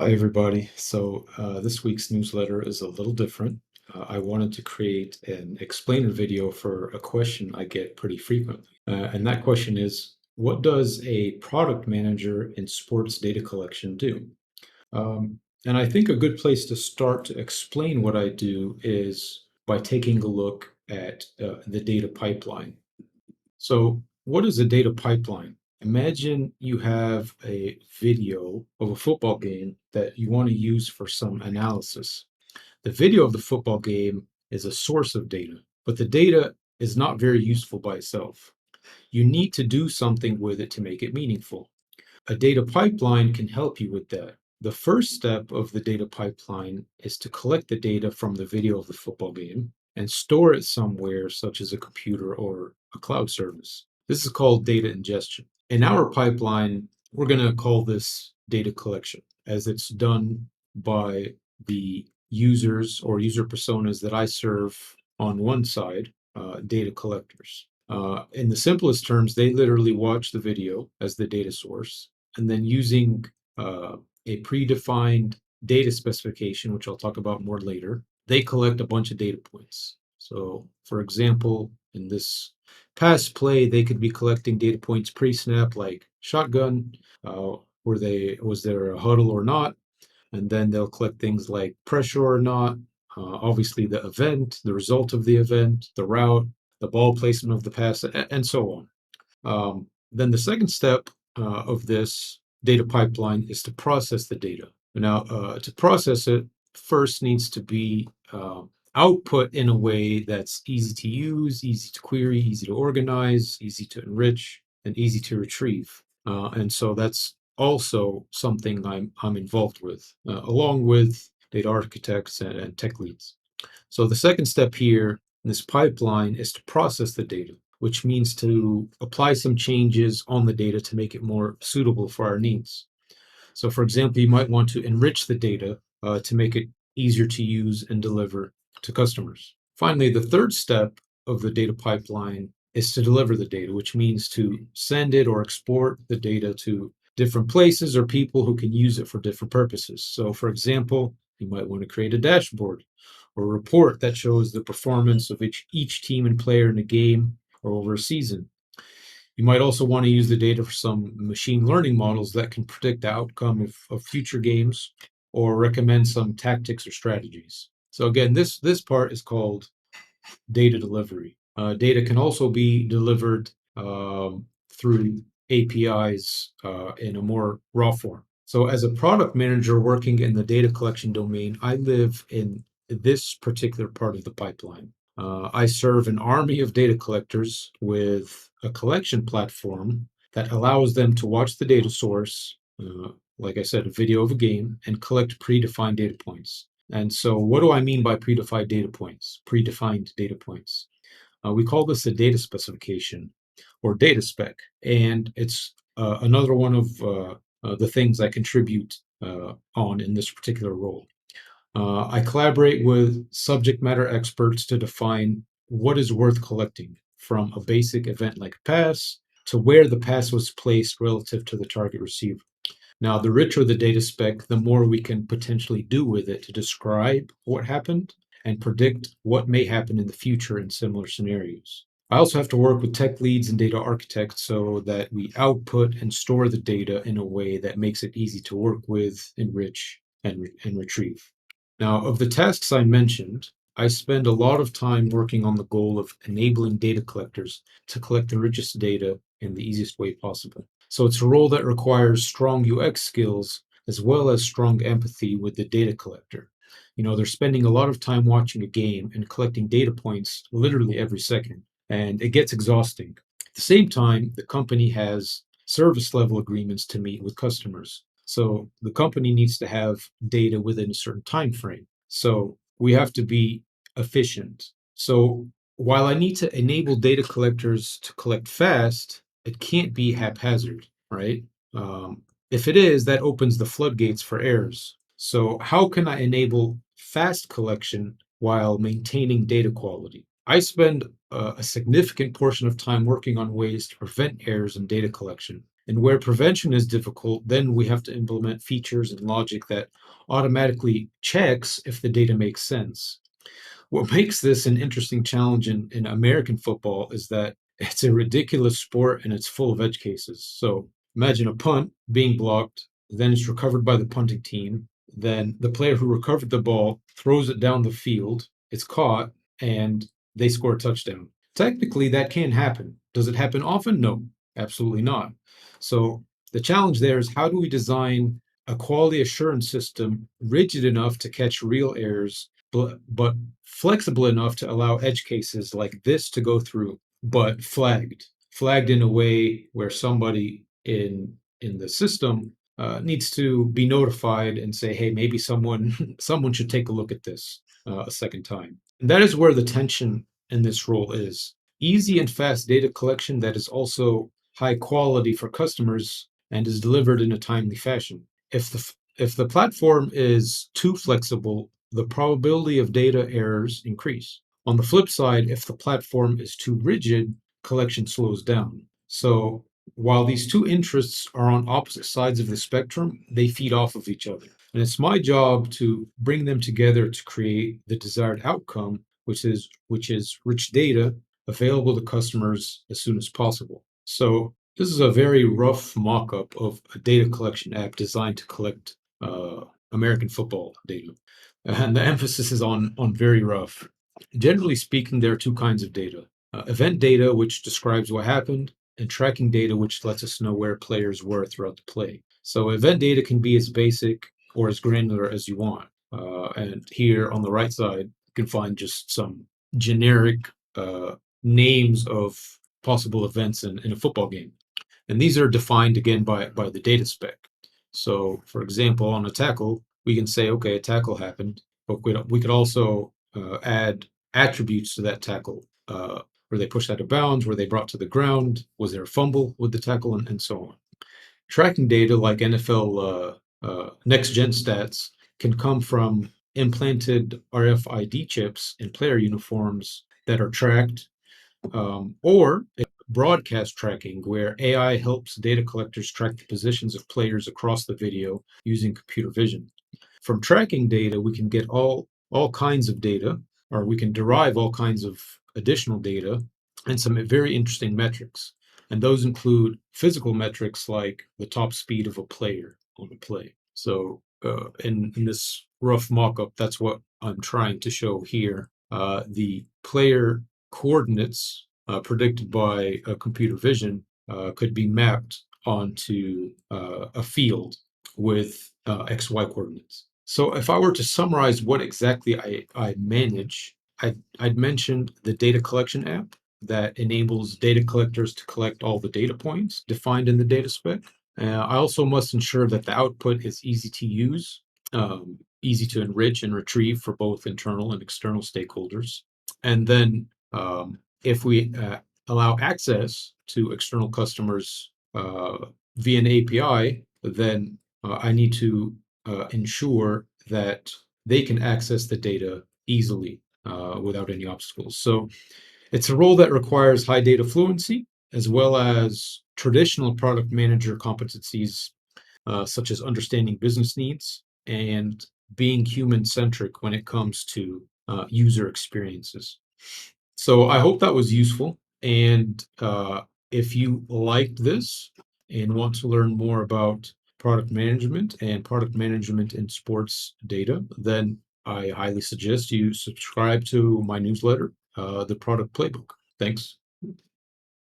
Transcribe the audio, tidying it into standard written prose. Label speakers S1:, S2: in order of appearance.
S1: Hi, everybody. This week's newsletter is a little different. I wanted to create an explainer video for a question I get pretty frequently. And that question is, what does a product manager in sports data collection do? And I think a good place to start to explain what I do is by taking a look at the data pipeline. So, what is a data pipeline? Imagine you have a video of a football game that you want to use for some analysis. The video of the football game is a source of data, but the data is not very useful by itself. You need to do something with it to make it meaningful. A data pipeline can help you with that. The first step of the data pipeline is to collect the data from the video of the football game and store it somewhere, such as a computer or a cloud service. This is called data ingestion. In our pipeline, we're going to call this data collection, as it's done by the users or user personas that I serve on one side, data collectors. In the simplest terms, they literally watch the video as the data source, and then using a predefined data specification, which I'll talk about more later, they collect a bunch of data points. So, for example, in this pass play, they could be collecting data points pre-snap, like shotgun, was there a huddle or not, and then they'll collect things like pressure or not, obviously the event, the result of the event, the route, the ball placement of the pass, and so on. Then the second step of this data pipeline is to process the data. Now, to process it, first needs to be output in a way that's easy to use, easy to query, easy to organize, easy to enrich, and easy to retrieve. And so that's also something I'm involved with, along with data architects and tech leads. So the second step here in this pipeline is to process the data, which means to apply some changes on the data to make it more suitable for our needs. So, for example, you might want to enrich the data to make it easier to use and deliver to customers. Finally, the third step of the data pipeline is to deliver the data, which means to send it or export the data to different places or people who can use it for different purposes. So, for example, you might want to create a dashboard or a report that shows the performance of each team and player in a game or over a season. You might also want to use the data for some machine learning models that can predict the outcome of future games or recommend some tactics or strategies. So again, this part is called data delivery. Data can also be delivered through APIs in a more raw form. So as a product manager working in the data collection domain, I live in this particular part of the pipeline. I serve an army of data collectors with a collection platform that allows them to watch the data source, like I said, a video of a game, and collect predefined data points. And so, what do I mean by predefined data points? Predefined data points. We call this a data specification or data spec, and it's another one of the things I contribute on in this particular role. I collaborate with subject matter experts to define what is worth collecting, from a basic event like a pass to where the pass was placed relative to the target receiver. Now, the richer the data spec, the more we can potentially do with it to describe what happened and predict what may happen in the future in similar scenarios. I also have to work with tech leads and data architects so that we output and store the data in a way that makes it easy to work with, enrich, and retrieve. Now, of the tasks I mentioned, I spend a lot of time working on the goal of enabling data collectors to collect the richest data in the easiest way possible. So it's a role that requires strong UX skills as well as strong empathy with the data collector. They're spending a lot of time watching a game and collecting data points literally every second, and it gets exhausting. At the same time, the company has service level agreements to meet with customers. So the company needs to have data within a certain time frame. So we have to be efficient. So while I need to enable data collectors to collect fast, it can't be haphazard, right? If it is, that opens the floodgates for errors. So how can I enable fast collection while maintaining data quality? I spend a significant portion of time working on ways to prevent errors in data collection And where prevention is difficult, then we have to implement features and logic that automatically checks if the data makes sense. What makes this an interesting challenge in American football is that it's a ridiculous sport and it's full of edge cases. So imagine a punt being blocked, then it's recovered by the punting team. Then the player who recovered the ball throws it down the field, it's caught, and they score a touchdown. Technically, that can happen. Does it happen often? No, absolutely not. So the challenge there is how do we design a quality assurance system rigid enough to catch real errors, but flexible enough to allow edge cases like this to go through, but flagged in a way where somebody in the system needs to be notified and say, hey, maybe someone someone should take a look at this a second time. And that is where the tension in this role is. Easy and fast data collection that is also high quality for customers and is delivered in a timely fashion. If the platform is too flexible, the probability of data errors increase. On the flip side, if the platform is too rigid, collection slows down. So while these two interests are on opposite sides of the spectrum, they feed off of each other. And it's my job to bring them together to create the desired outcome, which is rich data available to customers as soon as possible. So this is a very rough mock-up of a data collection app designed to collect American football data. And the emphasis is on very rough. Generally speaking, there are two kinds of data. Event data, which describes what happened, and tracking data, which lets us know where players were throughout the play. So event data can be as basic or as granular as you want. And here on the right side, you can find just some generic uh, names of possible events in a football game. And these are defined again by the data spec. So, for example, on a tackle, we can say, okay, a tackle happened, but we could also add attributes to that tackle. Were they pushed out of bounds? Were they brought to the ground? Was there a fumble with the tackle? And so on. Tracking data like NFL next gen stats can come from implanted RFID chips in player uniforms that are tracked, or broadcast tracking, where AI helps data collectors track the positions of players across the video using computer vision. From tracking data, we can get all kinds of data, or we can derive all kinds of additional data and some very interesting metrics. And those include physical metrics like the top speed of a player on a play. So in this rough mock-up, that's what I'm trying to show here. The player coordinates predicted by computer vision could be mapped onto a field with XY coordinates. So if I were to summarize what exactly I manage, I'd mentioned the data collection app that enables data collectors to collect all the data points defined in the data spec. I also must ensure that the output is easy to use, easy to enrich and retrieve for both internal and external stakeholders. And then if we allow access to external customers via an API, then I need to ensure that they can access the data easily without any obstacles. So it's a role that requires high data fluency as well as traditional product manager competencies, such as understanding business needs and being human centric when it comes to user experiences. So I hope that was useful. And if you liked this and want to learn more about product management and product management in sports data, then I highly suggest you subscribe to my newsletter, The Product Playbook. Thanks.